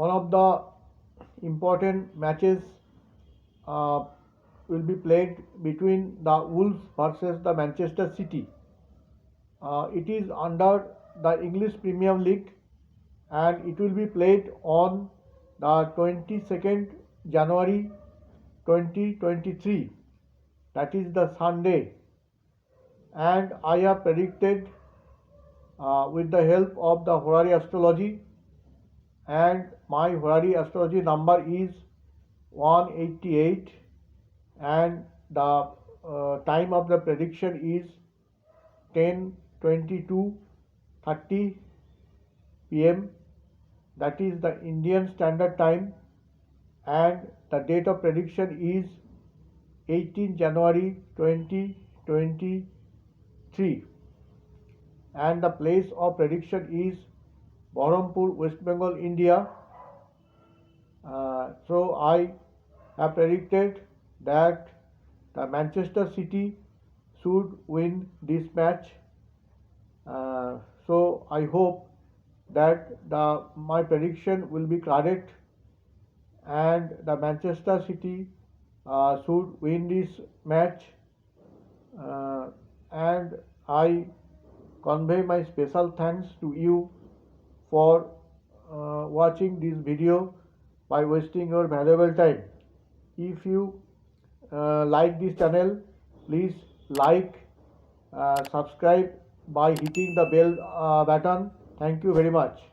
one of the important matches uh, will be played between the Wolves versus the Manchester City. It is under the English Premier League and it will be played on the 22nd January 2023, that is the Sunday, and I have predicted with the help of the horary astrology, and my horary astrology number is 188, and the time of the prediction is 10:22:30 p.m. That is the Indian Standard Time, and the date of prediction is 18 January 2023, and the place of prediction is Bahrampur, West Bengal, India. So I have predicted that the Manchester City should win this match. So I hope that my prediction will be correct and the Manchester City should win this match. And I convey my special thanks to you for watching this video by wasting your valuable time. If you like this channel, please like, subscribe by hitting the bell button. Thank you very much.